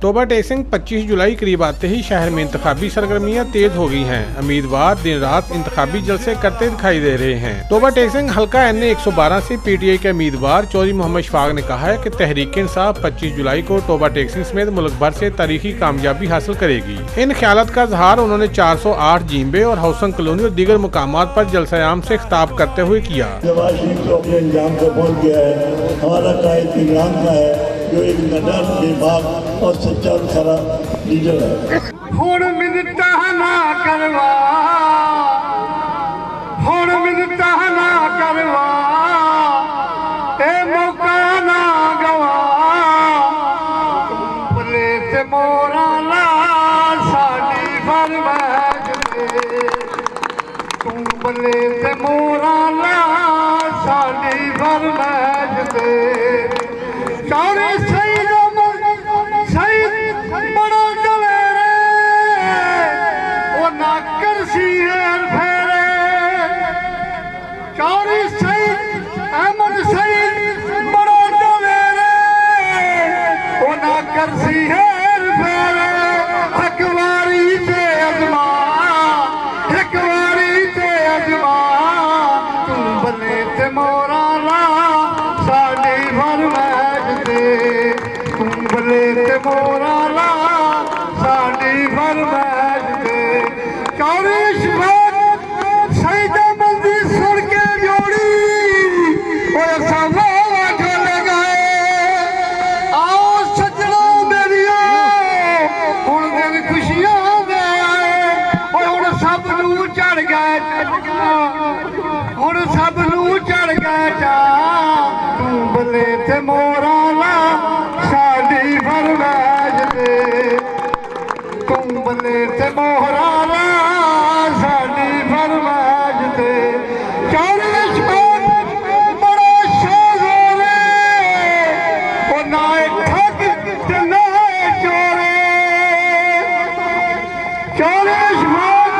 तोबा टेक्सिंग 25 जुलाई करीब आते ही शहर में इंतखाबी सरगर्मियां तेज हो गई हैं। उम्मीदवार दिन रात इंतखाबी जलसे करते दिखाई दे रहे हैं। तोबा टेक्सिंग हल्का NA 112 से PTI के उम्मीदवार चौधरी मोहम्मद शफाक ने कहा है कि तहरीक इंसाफ 25 जुलाई को तोबा टेक्सिंग समेत मुल्क भर से तारीखी कामयाबी हासिल करेगी। इन ख्यालात का इजहार उन्होंने 408 जींबे और हाउसिंग कॉलोनी और दीगर मुकामात पर जलसा-ए-आम से खिताब करते हुए किया। हमारा कायद इमरान का है जो एक नडर बेबाक और सच्चा खरा लीडर है। हुण मिन्नतां ना करवा, हुण मिन्नतां ना करवा, ए मौका ना गवा, भले ते मोरा ला साडी फरमाइश दे, तू भले ते मोरा ला साडी फरमाइश दे। चौरे शहीद बड़ा दलेरे वो ना करसी हेर फेरे, चौरे शहीद अहमद शहीद बड़ा दलेरे वो ना करसी हेर फेरे। एक वारी ते अजमा, एक वारी ते अजमा, तू बने ते मोरा ला साडी फरमाइश दे, तू बले ते मोरा ला साडी फरमाइश दे। चौधरी शफाक शहीद बंदी सुन के जोड़ी और सावा चले गए। आओ सजनो मेरियो हुण दिन खुशियां दे आए, हुण सब नू चढ़ गए, हुण सब नू चढ़ गए चा, तू बले ते मोरा ला साडी फरमाइश दे, तू बले ते मोरा ला साडी फरमाइश दे। चौधरी शफाक बड़ा शोरे वो ना ठग ते ना चोरे, चौधरी शफाक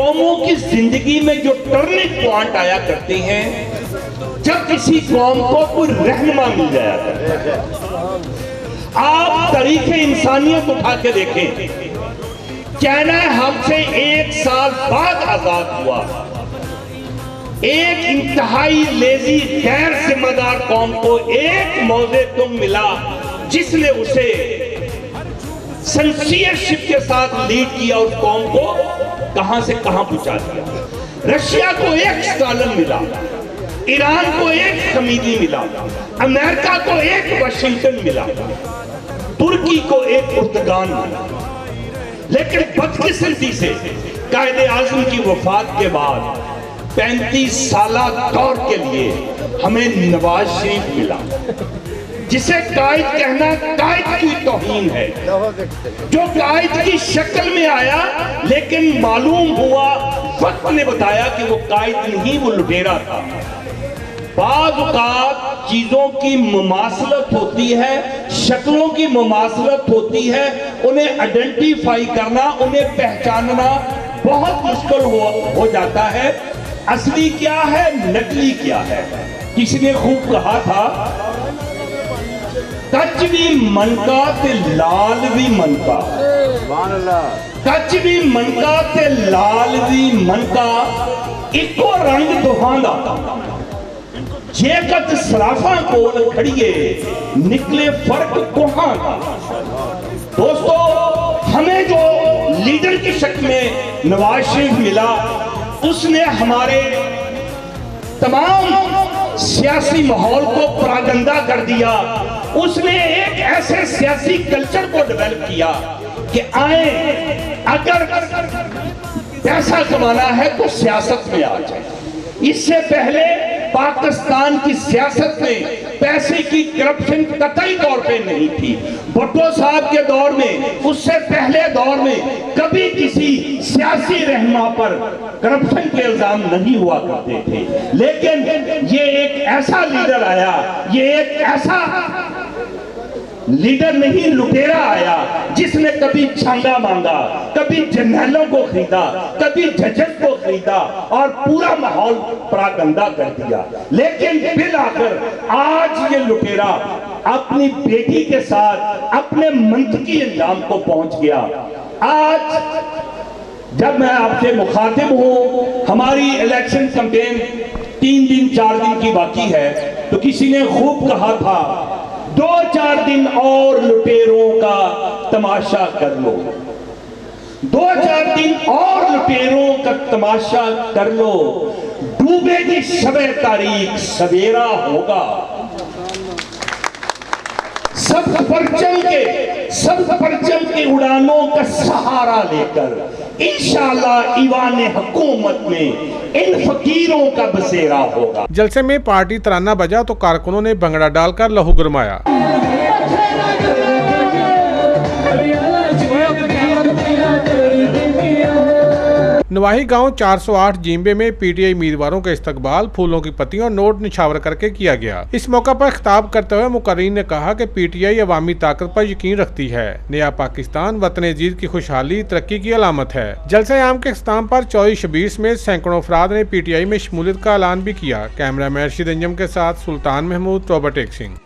कौमों की जिंदगी में जो टर्निंग पॉइंट आया करते हैं, जब किसी कौम को कोई रहनुमा मिल जाया करता है। आप तरीके इंसानियत उठा के देखें, चाइना हमसे 1 साल बाद आजाद हुआ। एक इंतहाई लेजी गैर जिम्मेदार कौम को एक मौजे तुम मिला जिसने उसे सिंसियरशिप के साथ लीड किया, उस कौम को कहां से कहां पहुंचा दिया। रशिया को एक स्टालिन मिला, ईरान को एक खमीनी मिला, अमेरिका को एक वाशिंगटन मिला, तुर्की को एक उर्दगान मिला। लेकिन बदकिस्मती से कायदे आज़म की वफात के बाद 35 साला दौर के लिए हमें नवाज शरीफ मिला, जिसे कायद कहना कायद की तौहीन है, जो कायद की शक्ल में आया लेकिन मालूम हुआ, वक्त ने बताया कि वो कायद नहीं, वो लुटेरा था। बाज़ औक़ात चीजों की मुमासलत होती है, शक्लों की मुमासलत होती है, उन्हें आइडेंटिफाई करना, उन्हें पहचानना बहुत मुश्किल हो जाता है। असली क्या है, नकली क्या है। किसी ने खूब कहा था, कच भी मनका ते लाल भी मनका, कच भी मनका ते लाल भी मनका, इको रंग दुहांदा, जेकत सराफा कोल खड़िए निकले फर्क कोहां का। दोस्तों, हमें जो लीडर की शक्ल में नवाज शरीफ मिला, उसने हमारे तमाम सियासी माहौल को परागंदा कर दिया। उसने एक ऐसे सियासी कल्चर को डेवलप किया कि आए, अगर पैसा कमाना है तो सियासत में आ जाए। इससे पहले पाकिस्तान की सियासत में पैसे की करप्शन कतई तौर पे नहीं थी। भुट्टो साहब के दौर में, उससे पहले दौर में कभी किसी सियासी रहनुमा पर करप्शन के इल्जाम नहीं हुआ करते थे। लेकिन ये एक ऐसा लीडर आया, ये एक ऐसा लीडर नहीं, लुटेरा आया, जिसने कभी छांगा मांगा, कभी जर्नलों को खरीदा, कभी जजेस को खरीदा और पूरा माहौल परागंदा कर दिया। लेकिन फिर आकर आज ये लुटेरा अपनी बेटी के साथ अपने मंतकी अंजाम को पहुंच गया। आज जब मैं आपसे मुखातिब हूं, हमारी इलेक्शन कैंपेन 3 दिन 4 दिन की बाकी है, तो किसी ने खूब कहा था, 2-4 दिन और लुटेरों का तमाशा कर लो, 2-4 दिन और लुटेरों का तमाशा कर लो, डूबेगी शबे तारीख, सवेरा होगा। सब परचम के उड़ानों का सहारा लेकर इंशाअल्लाह ईवान हुकूमत में इन फकीरों का बसेरा होगा। जलसे में पार्टी तराना बजा तो कारकुनों ने भंगड़ा डालकर लहू गरमाया। नवाही गांव 408 जींबे में पीटीआई उम्मीदवारों के इस्तकबाल फूलों की पत्तियों और नोट निछावर करके किया गया। इस मौका पर खिताब करते हुए मुकर्रीन ने कहा कि पीटीआई अवामी ताकत पर यकीन रखती है। नया पाकिस्तान वतन अजीज की खुशहाली तरक्की की अलामत है। जलसे आम के इख्तिताम पर चौधरी शबीर समेत सैकड़ों अफराद ने पीटीआई में शमूलियत का ऐलान भी किया। कैमरामैन रशीद अंजम के साथ सुल्तान महमूद, टोबा टेक सिंह।